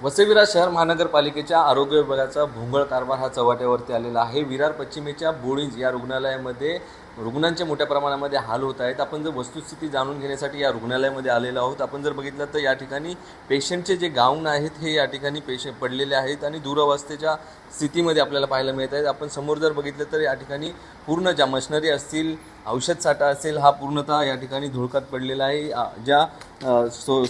वसई विरार शहर महानगरपालिकेच्या आरोग्य विभागाचा भोंगळ कारभार हा चव्हाट्यावरती आलेला आहे। विरार पश्चिमेच्या बोळींज या रुग्णालयामध्ये रुग्णांचे मोठ्या प्रमाणामध्ये हाल होत आहेत। आपण जर वस्तुस्थिती जाणून घेण्यासाठी या रुग्णालयामध्ये आलेलो आहोत। आपण जर बघितलं तर या ठिकाणी पेशंटचे जे गाऊन आहेत हे या ठिकाणी पेशंट पडलेले आहेत आणि दुरावस्थेच्या स्थितीमध्ये आपल्याला पाहायला मिळत आहेत। आपण समोर जर बघितलं तर या ठिकाणी पूर्ण ज्या मशिनरी असतील, औषध साठा असेल, हा पूर्णतः या ठिकाणी धुळकात पडलेला आहे। ज्या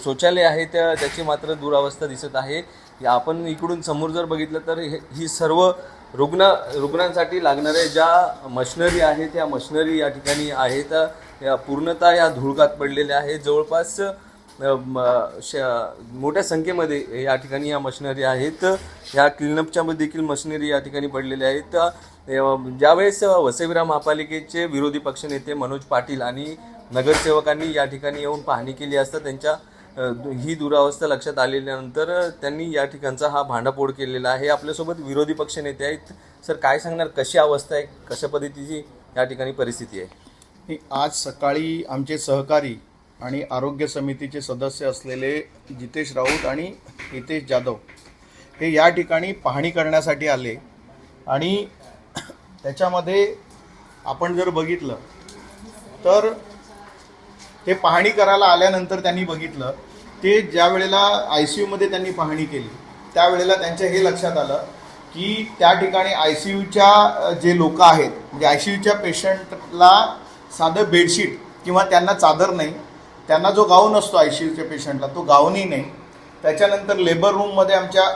शौचालय आहेत त्याची मात्र दुरावस्था दिसत आहे। या आपण इकडून समोर जर बघितलं तर ही सर्व रुग्णांसाठी लागणाऱ्या ज्या मशिनरी आहेत त्या मशिनरी या ठिकाणी आहेत, या पूर्णतः या धुळकात पडलेल्या आहेत। जवळपास मोठ्या संख्येमध्ये या ठिकाणी या मशिनरी आहेत। ह्या क्लीनअपच्या देखील मशिनरी या ठिकाणी पडलेल्या आहेत। ज्यावेळेस वसई विरार महापालिकेचे विरोधी पक्षनेते मनोज पाटील आणि नगरसेवकांनी या ठिकाणी येऊन पाहणी केली असता त्यांच्या ही दुरावस्था लक्षात आलेल्यानंतर त्यांनी या ठिकाणचा हा भांडाफोड केलेला आहे। आपल्यासोबत विरोधी पक्षनेते आहेत। सर, काय सांगणार, कशी अवस्था आहे, कशा पद्धतीची या ठिकाणी परिस्थिती आहे? आज सकाळी आमचे सहकारी आणि आरोग्य समितीचे सदस्य असलेले जितेश राऊत आणि हितेश जाधव हे या ठिकाणी पाहणी करण्यासाठी आले आणि त्याच्यामध्ये आपण जर बघितलं तर ते पाहणी करायला आल्यानंतर त्यांनी बघितलं ते ज्या वेळेला ICUमध्ये त्यांनी पाहणी केली त्यावेळेला त्यांच्या हे लक्षात आलं की त्या ठिकाणी ICUच्या जे लोक आहेत म्हणजे ICUच्या पेशंटला साधं बेडशीट किंवा त्यांना चादर नाही, त्यांना जो गाऊन असतो ICUच्या पेशंटला तो गाऊनही नाही। त्याच्यानंतर लेबर रूममध्ये आमच्या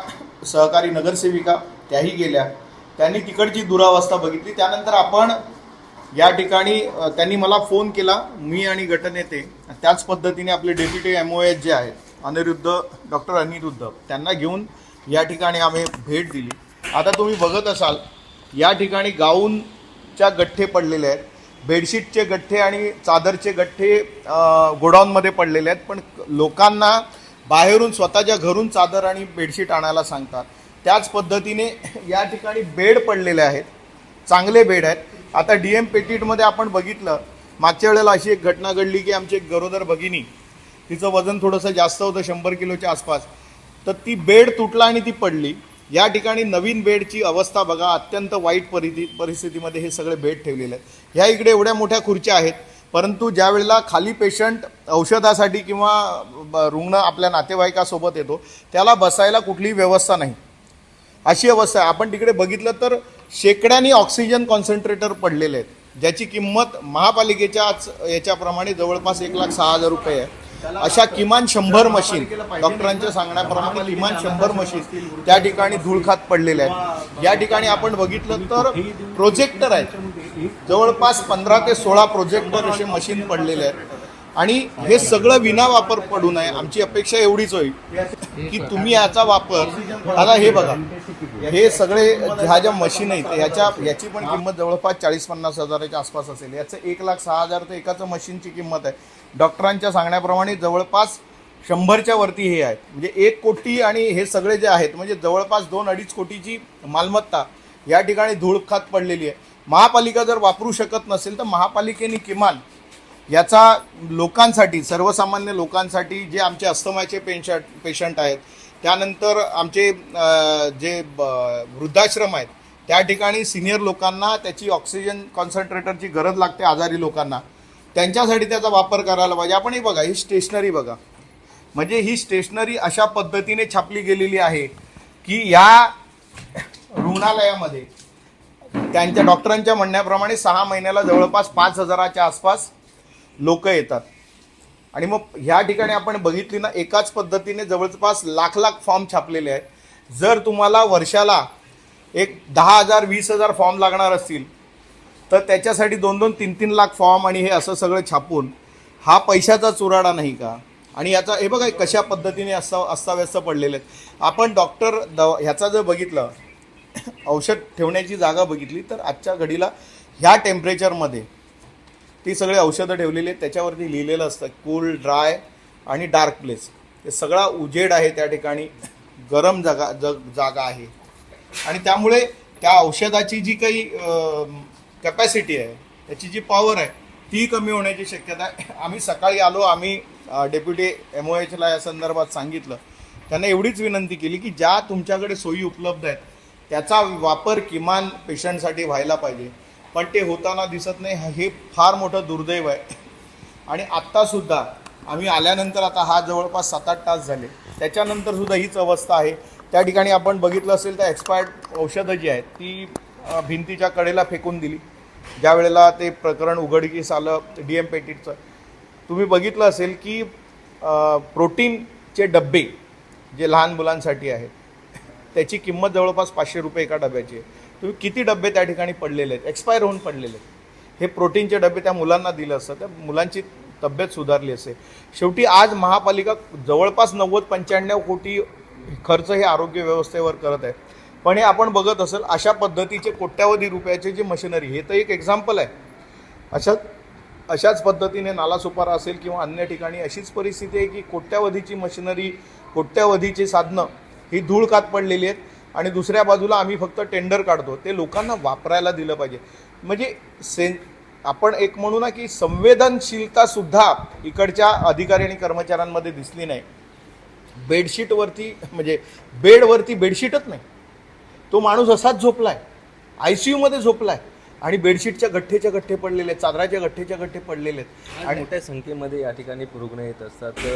सहकारी नगरसेविका त्याही गेल्या, त्यांनी तिकडची दुरावस्था बघितली। त्यानंतर आपण या ठिकाणी त्यांनी मला फोन केला, मी आणि गटनेते त्याच पद्धतीने आपले डेप्युटी MOH जे आहेत डॉक्टर अनिरुद्ध त्यांना घेऊन या ठिकाणी आम्ही भेट दिली। आता तुम्ही बघत असाल या ठिकाणी गाऊनच्या गठ्ठे पडलेले आहेत, बेडशीटचे गठ्ठे आणि चादरचे गठ्ठे गोडाऊनमध्ये पडलेले आहेत, पण लोकांना बाहेरून स्वतःच्या घरून चादर आणि बेडशीट आणायला सांगतात। त्याच पद्धतीने या ठिकाणी बेड पडलेले आहेत, चांगले बेड आहेत। आता DM पेटीटमध्ये आपण बघितलं मागच्या वेळेला अशी एक घटना घडली की आमची एक गरोदर भगिनी, तिचं वजन थोडंसं जास्त होतं 100 किलोच्या आसपास, तर ती बेड तुटला आणि ती पडली। या ठिकाणी नवीन बेडची अवस्था बघा, अत्यंत वाईट परिस्थितीमध्ये हे सगळे बेड ठेवलेले आहेत। ह्या इकडे एवढ्या मोठ्या खुर्च्या आहेत, परंतु ज्या वेळेला खाली पेशंट औषधासाठी किंवा रुग्ण आपल्या नातेवाईकासोबत येतो त्याला बसायला कुठलीही व्यवस्था नाही, अशी अवस्था आहे। आपण तिकडे बघितलं तर शेकड्यांनी ऑक्सिजन कॉन्सन्ट्रेटर पडलेले आहेत, ज्याची किंमत महापालिकेच्या याच्याप्रमाणे जवळपास 1,06,000 रुपये आहे। अशा किमान 100 मशीन, डॉक्टरांच्या सांगण्याप्रमाणे किमान 100 मशीन त्या ठिकाणी धूळखात पडलेल्या आहेत। या ठिकाणी आपण बघितलं तर प्रोजेक्टर आहेत, जवळपास 15 ते 16 प्रोजेक्टर असे मशीन पडलेले आहेत आणि हे सगळं विना वापर पडू नये। आमची अपेक्षा एवढीच होईल की तुम्ही याचा वापर, आता हे बघा, हे सगळे ह्या ज्या मशीन आहेत याची पण किंमत जवळपास 40-50 हजाराच्या आसपास असेल। याचं 1,06,000 तर एकाचं मशीनची किंमत आहे। डॉक्टरांच्या सांगण्याप्रमाणे जवळपास 100च्या वरती हे आहेत, म्हणजे 1 कोटी आणि हे सगळे जे आहेत म्हणजे जवळपास 2-2.5 कोटीची मालमत्ता या ठिकाणी धूळखात पडलेली आहे। महापालिका जर वापरू शकत नसेल तर महापालिकेने किमान याचा लोकांसाठी, सर्वसामान्य लोकांसाठी, जे आमचे अस्थमाचे पेशंट आहेत, त्यानंतर आमचे जे वृद्धाश्रम आहेत त्या ठिकाणी सिनियर लोकांना त्याची ऑक्सिजन कॉन्सन्ट्रेटरची गरज लागते, आजारी लोकांना, त्यांच्यासाठी त्याचा वापर करायला पाहिजे। आपण हे बघा, ही स्टेशनरी बघा, म्हणजे ही स्टेशनरी अशा पद्धतीने छापली गेलेली आहे की या रुग्णालयामध्ये त्यांच्या डॉक्टरांच्या म्हणण्याप्रमाणे 6 महिन्याला जवळपास 5,000च्या आसपास लोक येतात। आणि मग ह्या ठिकाणी आपण बघितली ना, एकाच पद्धतीने जवळपास लाख फॉर्म छापलेले आहेत। जर तुम्हाला वर्षाला एक 10,000 20,000 फॉर्म लागणार असतील तर त्याच्यासाठी 2-2, 3-3 लाख फॉर्म आणि हे असं सगळं छापून हा पैशाचा चुराडा नाही का? आणि याचा हे बघा कशा पद्धतीने अस्ताव्यस्त पडलेले आहेत। आपण ह्याचा जर बघितलं, औषध ठेवण्याची जागा बघितली तर आजच्या घडीला ह्या टेम्परेचरमध्ये ती सगळे औषधं ठेवलेली आहेत, त्याच्यावरती लिहिलेलं असतं कूल, ड्राय आणि डार्क प्लेस। हे सगळा उजेड आहे, त्या ठिकाणी गरम जागा आहे आणि त्यामुळे त्या औषधाची जी काही कॅपॅसिटी आहे, त्याची जी पॉवर आहे ती कमी होण्याची शक्यता आहे। आम्ही सकाळी आलो, आम्ही डेप्युटी MOHला या संदर्भात सांगितलं, त्यांना एवढीच विनंती केली की ज्या तुमच्याकडे सोयी उपलब्ध आहेत त्याचा वापर किमान पेशंटसाठी व्हायला पाहिजे, पण ते होताना दिसत नाही. हे फार मोठं दुर्दैव आहे. आणि आत्तासुद्धा आम्ही आल्यानंतर आता हा जवळपास 7-8 तास झाले, त्याच्यानंतरसुद्धा हीच अवस्था आहे. त्या ठिकाणी आपण बघितलं असेल तर एक्सपायर्ड औषधं जी आहेत ती भिंतीच्या कडेला फेकून दिली. ज्या वेळेला ते प्रकरण उघडकीस आलं DM पेटीटचं, तुम्ही बघितलं असेल की प्रोटीनचे डब्बे जे लहान मुलांसाठी आहेत त्याची किंमत जवळपास 500 रुपये एका डब्याची आहे. तुम्ही किती डबे त्या ठिकाणी पडलेले आहेत, एक्सपायर होऊन पडलेले आहेत. हे प्रोटीनचे डबे त्या मुलांना दिलं असतं, त्या मुलांची तब्येत सुधारली असते. शेवटी आज महापालिका जवळपास 90-95 कोटी खर्च हे आरोग्य व्यवस्थेवर करत आहे. पण हे आपण बघत असेल अशा पद्धतीचे कोट्यावधी रुपयाचे जे मशिनरी, हे तर एक एक्झाम्पल आहे. अशाच पद्धतीने नालासोपारा असेल किंवा अन्य ठिकाणी अशीच परिस्थिती आहे की कोट्यावधीची मशिनरी, कोट्यावधीची साधनं ही धूळ खात पडलेली आहेत. आणि दुसऱ्या बाजूला आम्ही फक्त टेंडर काढतो, ते लोकांना वापरायला दिलं पाहिजे. म्हणजे आपण एक म्हणू ना की संवेदनशीलतासुद्धा इकडच्या अधिकारी आणि कर्मचाऱ्यांमध्ये दिसली नाही. बेडशीटवरती म्हणजे बेडवरती बेडशीटच नाही, तो माणूस असाच झोपलाय, ICUमध्ये झोपलाय आणि बेडशीटच्या गठ्ठेच्या गठ्ठे पडलेले आहेत, चादराच्या गठ्ठेच्या गठ्ठे पडलेले आहेत. आणि मोठ्या संख्येमध्ये या ठिकाणी रुग्ण येत असतात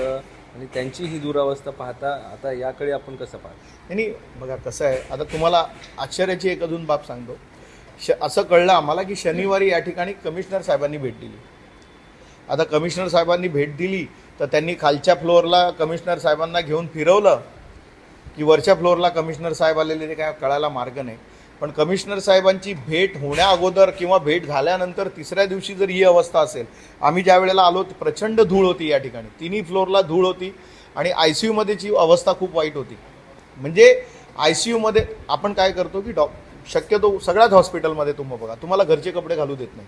आणि त्यांची ही दुरावस्था पाहता आता याकडे आपण कसं पाहतो? नाही बघा कसं आहे, आता तुम्हाला आश्चर्याची एक अजून बाब सांगतो. असं कळलं आम्हाला की शनिवारी या ठिकाणी कमिशनर साहेबांनी भेट दिली. आता कमिशनर साहेबांनी भेट दिली तर त्यांनी खालच्या फ्लोअरला कमिशनर साहेबांना घेऊन फिरवलं की वरच्या फ्लोअरला कमिशनर साहेब आलेले, ते काय कळायला मार्ग नाही. पण कमिशनर साहेबांची भेट होण्या अगोदर किंवा भेट झाल्यानंतर तिसऱ्या दिवशी जर ही अवस्था असेल, आम्ही ज्या वेळेला आलो प्रचंड धूळ होती या ठिकाणी, तिन्ही फ्लोअरला धूळ होती आणि ICUमध्येची अवस्था खूप वाईट होती. म्हणजे ICUमध्ये आपण काय करतो की शक्यतो सगळ्याच हॉस्पिटलमध्ये तुम्ही बघा, तुम्हाला घरचे कपडे घालू देत नाही,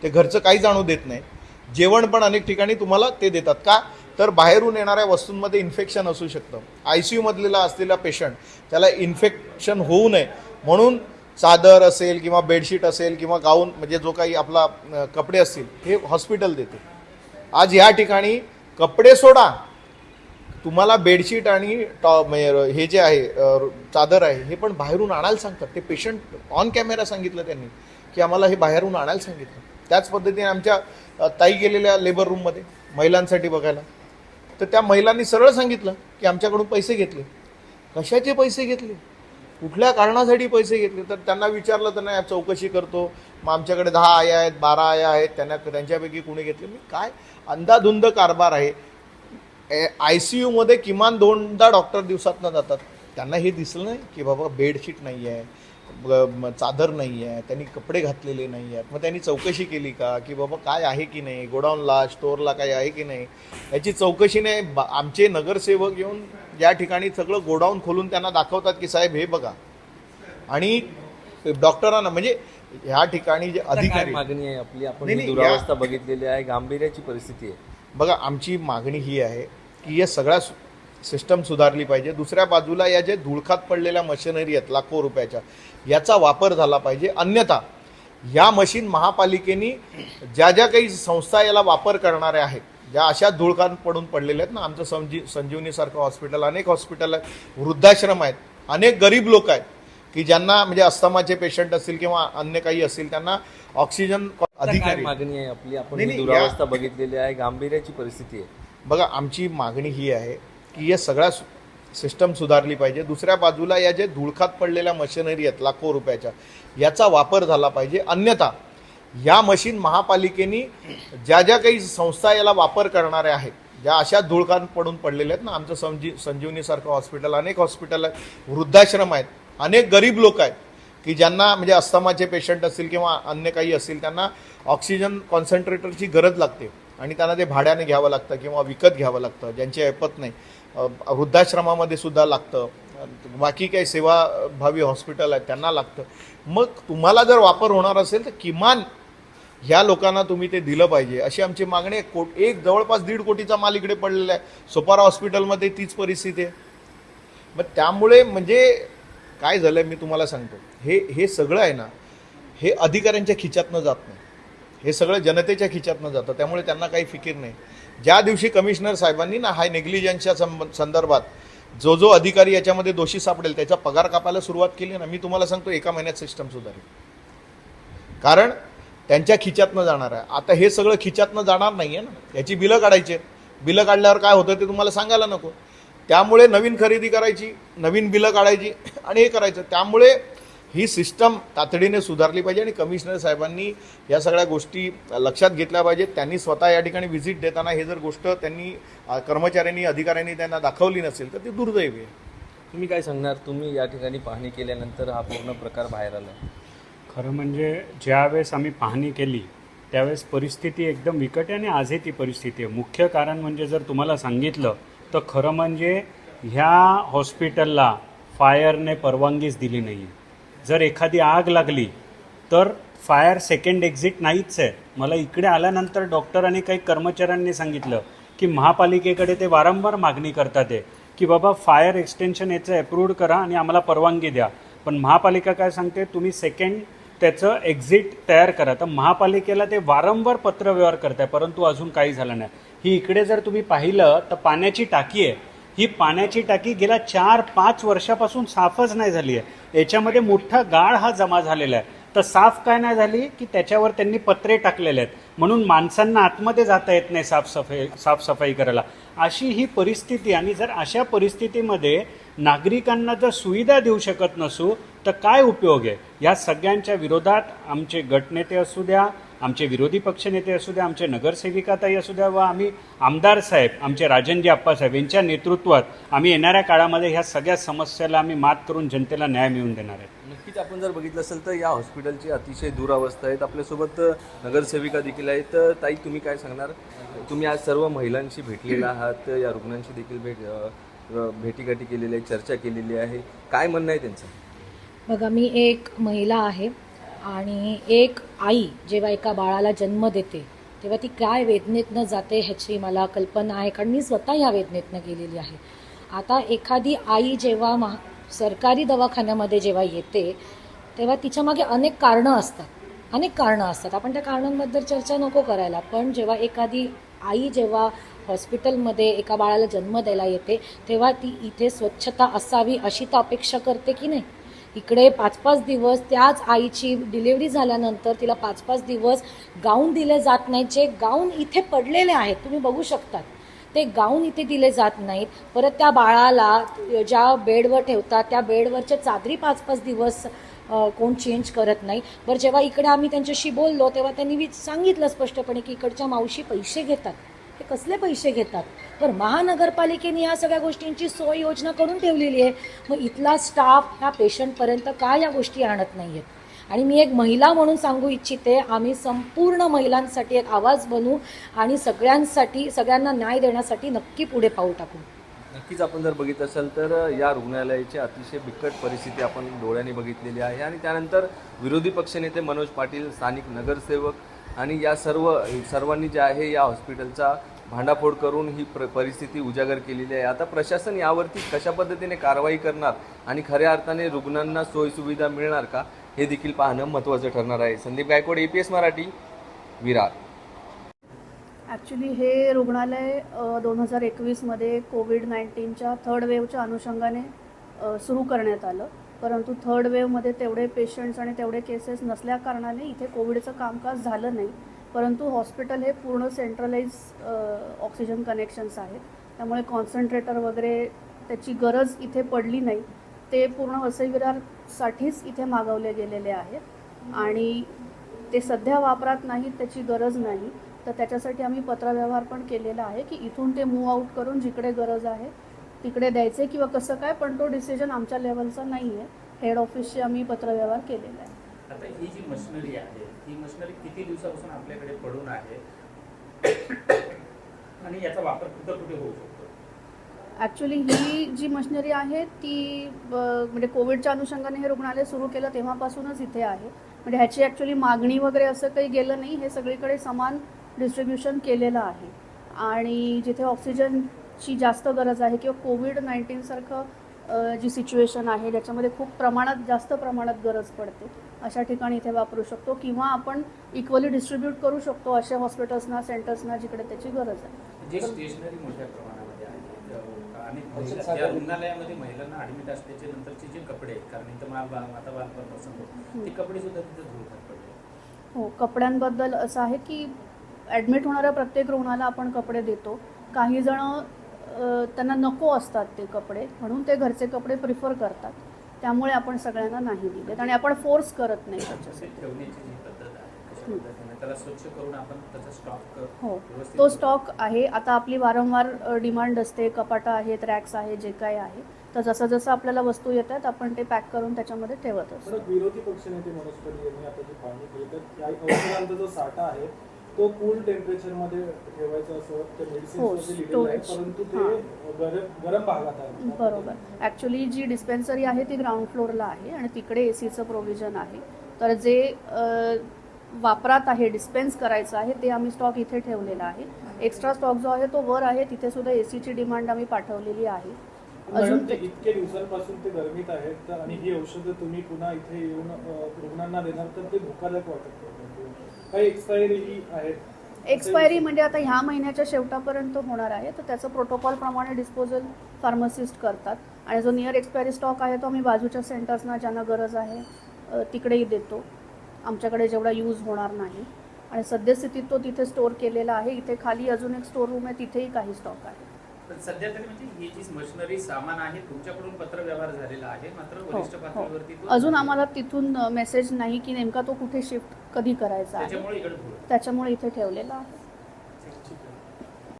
ते घरचं काहीच आणू देत नाही. जेवण पण अनेक ठिकाणी तुम्हाला ते देतात का, तर बाहेरून येणाऱ्या वस्तूंमध्ये इन्फेक्शन असू शकतं. ICUमधलेला असलेला पेशंट त्याला इन्फेक्शन होऊ नये म्हणून चादर असेल किंवा बेडशीट असेल किंवा गाऊन म्हणजे जो काही आपला कपडे असतील हे हॉस्पिटल देते. आज या ठिकाणी कपडे सोडा, तुम्हाला बेडशीट आणि हे जे आहे चादर आहे हे पण बाहेरून आणायला सांगतात. ते पेशंट ऑन कॅमेरा सांगितलं त्यांनी की आम्हाला हे बाहेरून आणायला सांगितलं. त्याच पद्धतीने आमच्या ताई गेलेल्या लेबर रूममध्ये महिलांसाठी बघायला, तर त्या महिलांनी सरळ सांगितलं की आमच्याकडून पैसे घेतले. कशाचे पैसे घेतले, कुठल्या कारणासाठी पैसे घेतले, तर त्यांना विचारलं तर नाही चौकशी करतो, मग आमच्याकडे 10 आया आहेत, 12 आया आहेत, त्यांच्यापैकी कुणी घेतले. मी काय अंधाधुंद कारभार आहे. ICUमध्ये किमान 2दा डॉक्टर दिवसातनं जातात, त्यांना हे दिसलं नाही की बाबा बेडशीट नाही आहे, चादर नाही आहे, त्यांनी कपडे घातलेले नाही आहेत. मग त्यांनी चौकशी केली का की बाबा काय आहे की नाही, गोडाऊनला स्टोअरला काय आहे की नाही, याची चौकशी नाही. आमचे नगरसेवक येऊन या ठिकाणी सगळं गोडाऊन खोलून त्यांना दाखवतात की साहेब हे बघा. आणि डॉक्टरांना म्हणजे ह्या ठिकाणी जे अधिकारी, मागणी आहे आपली, आपण ही दुरावस्था बघितलेली आहे, गांभीर्याची परिस्थिती आहे. बघा आमची मागणी ही आहे की या सगळ्या सिस्टम सुधारली पाहिजे. दुसऱ्या बाजूला या जे धुळखात पडलेल्या मशिनरी आहेत लाखो रुपयाच्या, याचा वापर झाला पाहिजे. अन्यथा या मशीन महापालिकेने ज्या ज्या काही संस्था याला वापर करणाऱ्या आहेत, ज्या अशा धुळखात पडून पडलेल्या आहेत ना, आमचं संजीवनीसारखं हॉस्पिटल, अनेक हॉस्पिटल आहेत, वृद्धाश्रम आहेत, अनेक गरीब लोक आहेत की ज्यांना म्हणजे अस्थमाचे पेशंट असतील किंवा अन्य काही असतील, त्यांना ऑक्सिजन अधिकारी. मागणी आहे आपली, आपण ही दुरावस्था बघितलेली आहे, गांभीर्याची परिस्थिती आहे. बघा आमची मागणी ही आहे की या सगळ्या सिस्टम सुधारली पाहिजे. दुसऱ्या बाजूला या जे धुळखात पडलेल्या मशिनरी आहेत लाखो रुपयाच्या, याचा वापर झाला पाहिजे. अन्यथा या मशीन महापालिकेने ज्या ज्या काही संस्था याला वापर करणाऱ्या आहेत, ज्या अशा धुळखात पडून पडलेल्या आहेत ना, आमचं संजीवनीसारखं हॉस्पिटल, अनेक हॉस्पिटल आहेत, वृद्धाश्रम आहेत, अनेक गरीब लोक आहेत की ज्यांना म्हणजे अस्थमाचे पेशंट असतील किंवा अन्य काही असतील, त्यांना ऑक्सिजन कॉन्सन्ट्रेटरची गरज लागते आणि त्यांना ते भाड्याने घ्यावं लागतं किंवा विकत घ्यावं लागतं, ज्यांची ऐपत नाही. वृद्धाश्रमामध्ये सुद्धा लागतं, बाकी काही सेवाभावी हॉस्पिटल आहेत त्यांना लागतं. मग तुम्हाला जर वापर होणार असेल तर किमान ह्या लोकांना तुम्ही ते दिलं पाहिजे, अशी आमची मागणी आहे. एक जवळपास 1.5 कोटीचा माल इकडे पडलेला आहे. सोपारा हॉस्पिटलमध्ये तीच परिस्थिती आहे. मग त्यामुळे म्हणजे काय झालं मी तुम्हाला सांगतो, हे सगळं आहे ना, हे अधिकाऱ्यांच्या खिच्यातनं जात नाही, हे सगळं जनतेच्या खिच्यातनं जातं. त्यामुळे त्यांना काही फिकीर नाही. ज्या दिवशी कमिशनर साहेबांनी ना हा नेग्लिजन्सच्या संदर्भात जो जो अधिकारी याच्यामध्ये दोषी सापडेल त्याचा पगार कापायला सुरुवात केली ना, मी तुम्हाला सांगतो 1 महिन्यात सिस्टम सुधारेल. कारण त्यांच्या खिच्यातनं जाणार आहे. आता हे सगळं खिच्यातनं जाणार नाही आहे ना, याची बिलं काढायची आहेत. बिलं काढल्यावर काय होतं ते तुम्हाला सांगायला नको. त्यामुळे नवीन खरेदी करायची, नवीन बिलं काढायची आणि हे करायचं. त्यामुळे ही सिस्टम तातडीने सुधारली पाहिजे आणि कमिशनर साहेबांनी या सगळ्या गोष्टी लक्षात घेतल्या पाहिजेत. त्यांनी स्वतः या ठिकाणी व्हिजिट देताना हे जर गोष्ट त्यांनी कर्मचाऱ्यांनी अधिकाऱ्यांनी त्यांना दाखवली नसेल तर ती दुर्दैवी आहे. तुम्ही काय सांगणार? तुम्ही या ठिकाणी पाहणी केल्यानंतर हा पूर्ण प्रकार बाहेर आला. खरं म्हणजे ज्यावेळेस आम्ही पाहणी केली त्यावेळेस परिस्थिती एकदम बिकट आहे आणि आजही ती परिस्थिती आहे. मुख्य कारण म्हणजे जर तुम्हाला सांगितलं तर खरं म्हणजे ह्या हॉस्पिटलला फायरने परवानगीच दिली नाही आहे. जर एखादी आग लागली तर फायर सेकंड एक्झिट नाहीच आहे. मला इकडे आल्यानंतर डॉक्टर आणि काही कर्मचाऱ्यांनी सांगितलं की महापालिकेकडे ते वारंवार मागणी करतात आहे की बाबा फायर एक्सटेन्शन याचं अप्रूव्ड करा आणि आम्हाला परवानगी द्या. पण महापालिका काय सांगते, तुम्ही सेकंड त्याचं एक्झिट तयार करा. तर महापालिकेला ते वारंवार पत्रव्यवहार करत आहे, परंतु अजून काही झालं नाही. ही इकडे जर तुम्ही पाहिलं तर पाण्याची टाकी आहे. ही पाण्याची टाकी गेल्या 4-5 वर्षापासून साफच नाही झाली आहे. याच्यामध्ये मोठा गाळ हा जमा झालेला आहे. तर साफ काय नाही झाली की त्याच्यावर त्यांनी पत्रे टाकलेले आहेत, म्हणून माणसांना आतमध्ये जाता येत नाही साफसफाई करायला. अशी ही परिस्थिती. आणि जर अशा परिस्थितीमध्ये नागरिकांना जर सुविधा देऊ शकत नसू तर काय उपयोग आहे? या सगळ्यांच्या विरोधात आमचे गटनेते असू द्या, आमचे विरोधी पक्षनेते असू द्या, आमचे नगरसेविकाताई असू द्या व आम्ही आमदार साहेब, आमचे राजनजी आप्पासाहेब यांच्या नेतृत्वात आम्ही येणाऱ्या काळामध्ये ह्या सगळ्या समस्याला आम्ही मात करून जनतेला न्याय मिळवून देणार आहे. नक्कीच आपण जर बघितलं असेल तर या हॉस्पिटलची अतिशय दुरावस्था आहेत. आपल्यासोबत नगरसेविका देखील आहेत. ताई, तुम्ही काय सांगणार? तुम्ही आज सर्व महिलांशी भेटलेला आहात, या रुग्णांशी देखील भेटीगाठी केलेली आहे, चर्चा केलेली आहे. काय म्हणणं आहे त्यांचं? बघा, मी एक महिला आहे आणि एक आई जेव्हा एका बाळाला जन्म देते तेव्हा ती काय वेदनेतनं जाते ह्याची मला कल्पना आहे, कारण मी स्वतः या वेदनेतनं गेलेली आहे. आता एखादी आई जेव्हा सरकारी दवाखान्यामध्ये जेव्हा येते तेव्हा तिच्यामागे अनेक कारणं असतात. आपण त्या कारणांबद्दल चर्चा नको करायला. पण जेव्हा एखादी आई जेव्हा हॉस्पिटलमध्ये एका बाळाला जन्म द्यायला येते तेव्हा ती इथे स्वच्छता असावी अशी तर अपेक्षा करते की नाही. इकडे 5-5 दिवस त्याच आईची डिलिव्हरी झाल्यानंतर तिला 5-5 दिवस गाऊन दिले जात नाहीत. जे गाऊन इथे पडलेले आहेत तुम्ही बघू शकतात, ते गाऊन इथे दिले जात नाहीत. परत त्या बाळाला ज्या बेडवर ठेवतात त्या बेडवरच्या चादरी 5-5 दिवस कोण चेंज करत नाही. बरं, जेव्हा इकडे आम्ही त्यांच्याशी बोललो तेव्हा त्यांनी सांगितलं स्पष्टपणे की इकडच्या मावशी पैसे घेतात. हे कसले पैसे घेतात? बरं, महानगरपालिकेने या सगळ्या गोष्टींची सोय योजना करून ठेवलेली आहे. मग इथला स्टाफ ह्या पेशंटपर्यंत का या गोष्टी आणत नाही आहेत? आणि मी एक महिला म्हणून सांगू इच्छिते, आम्ही संपूर्ण महिलांसाठी एक आवाज बनू आणि सगळ्यांना न्याय देण्यासाठी नक्की पुढे पाऊल टाकू. नक्कीच आपण जर बघित असाल तर या रुग्णालयाची अतिशय बिकट परिस्थिती आपण डोळ्यांनी बघितलेली आहे. आणि त्यानंतर विरोधी पक्षनेते मनोज पाटील, स्थानिक नगरसेवक आणि या सर्वांनी जे आहे या हॉस्पिटलचा भांडाफोड करून ही परिस्थिती उजागर केलेली आहे. आता प्रशासन यावरती कशा पद्धतीने कारवाई करणार आणि खऱ्या अर्थाने रुग्णांना सोयीसुविधा मिळणार का, हे देखील पाहणं महत्त्वाचं ठरणार आहे. संदीप गायकवाड, APS मराठी, विरार. ॲक्च्युली हे रुग्णालय 2021मध्ये कोविड-19च्या 3rd वेव्हच्या अनुषंगाने सुरू करण्यात आलं. परंतु 3rd वेव्हमध्ये तेवढे पेशंट्स आणि तेवढे केसेस नसल्या कारणाने इथे कोविडचं कामकाज झालं नाही. परंतु हॉस्पिटल हे पूर्ण सेंट्रलाइज ऑक्सिजन कनेक्शन्स आहेत, त्यामुळे कॉन्सन्ट्रेटर वगैरे त्याची गरज इथे पडली नाही. ते पूर्ण वसई विरारसाठीच इथे मागवले गेलेले आहेत आणि ते सध्या वापरात नाहीत, त्याची गरज नाही. तर त्याच्यासाठी आम्ही पत्रव्यवहार पण केलेला आहे की इथून ते मूव आउट करून जिकडे गरज आहे तिकडे द्यायचे किंवा कसं काय, पण तो डिसिजन आमच्या लेवलचा नाही आहे. हेड ऑफिसशी आम्ही पत्रव्यवहार केलेला आहे. आता ही जी मशिनरी आहे, ही मशिनरी किती दिवसापासून आपल्याकडे पडून आहे आणि याचा वापर कुठे होऊ शकतो? ॲक्च्युली ही जी मशिनरी आहे ती म्हणजे कोविडच्या अनुषंगाने हे रुग्णालय सुरू केलं तेव्हापासूनच इथे आहे. म्हणजे ह्याची ॲक्च्युली मागणी वगैरे असं काही गेलं नाही. हे सगळीकडे समान डिस्ट्रीब्युशन केलेलं आहे आणि जिथे ऑक्सिजनची जास्त गरज आहे किंवा कोविड-19 सारखं जी सिच्युएशन आहे ज्याच्यामध्ये खूप जास्त प्रमाणात गरज पडते अशा ठिकाणी इथे वापरू शकतो किंवा आपण इक्वली डिस्ट्रीब्यूट करू शकतो अशा हॉस्पिटल्सना, सेंटर्सना जिकडे त्याची गरज आहे. जे स्टेशनरी मोठ्या प्रमाणामध्ये आहे आणि या रुग्णालयामध्ये महिलांना ऍडमिट असल्याचे नंतरचे जे कपडे आहेत, कारण इथं माता बालपण प्रसंग ते कपडे सुद्धा तिथे धुळतात पडले. हो, कपड्यांबद्दल असं आहे की ॲडमिट होणाऱ्या प्रत्येक रुग्णाला आपण कपडे देतो. काही जण त्यांना नको असतात ते कपडे, म्हणून ते घरचे कपडे प्रिफर करतात. त्यामुळे आपण सगळ्यांना नाही दिलेत आणि आपण फोर्स करत नाही त्याच्यासाठी. ठेवण्याची जी पद्धत आहे कशा पद्धतीने त्याला स्वच्छ करून आपण त्याचा स्टॉक हो, तो स्टॉक आहे. आता आपली वारंवार डिमांड असते, कपाटं आहेत, रॅक्स आहे, जे काय आहे. तर जसं जसं आपल्याला वस्तू येत आहेत आपण ते पॅक करून त्याच्यामध्ये ठेवत असतो. विरोधी पक्षनेते मनोज पाटील यांनी आता जी पाहणी केली तर या औषधांचा जो साठा आहे तो कूल टेम्परेचरमध्ये ठेवायचा असं ते मेडिसिन्समध्ये लिहिलेलं आहे, परंतु ते गरम भागात आहे. बरोबर. ॲक्च्युली जी डिस्पेन्सरी आहे ती ग्राउंड फ्लोअरला आहे आणि तिकडे एसीचं प्रोव्हिजन आहे. तर जे वापरात आहे, डिस्पेन्स करायचं आहे, ते आम्ही स्टॉक इथे ठेवलेला आहे. एक्स्ट्रा स्टॉक जो आहे तो वर आहे, तिथे सुद्धा एसीची डिमांड आम्ही पाठवलेली आहे. अजून ते इतके दिवसांपासून ते गरमीत आहेत आणि ही औषधं तुम्ही पुन्हा इथे येऊन रुग्णांना देणार तर ते धोकादायक वाटत नाही. काही एक्सपायरी ही आहेत. एक्सपायरी म्हणजे आता ह्या महिन्याच्या शेवटापर्यंत होणार आहे, तर त्याचं प्रोटोकॉलप्रमाणे डिस्पोजल फार्मासिस्ट करतात आणि जो नियर एक्सपायरी स्टॉक आहे तो आम्ही बाजूच्या सेंटर्सना ज्यांना गरज आहे तिकडेही देतो. आमच्याकडे जेवढा यूज होणार नाही आणि सद्यस्थितीत तो तिथे स्टोअर केलेला आहे. इथे खाली अजून एक स्टोर रूम आहे, तिथेही काही स्टॉक आहे. पण सध्या तरी म्हणजे ही जी मशिनरी सामान आहे तुमच्याकडून पत्र व्यवहार झालेला आहे, मात्र वरिष्ठ पातळीवरती अजून आम्हाला तिथून मेसेज नाही की नेमका तो कुठे शिफ्ट कधी करायचा आहे, त्याच्यामुळे इकडे त्याच्यामुळे इथे ठेवलेला आहे.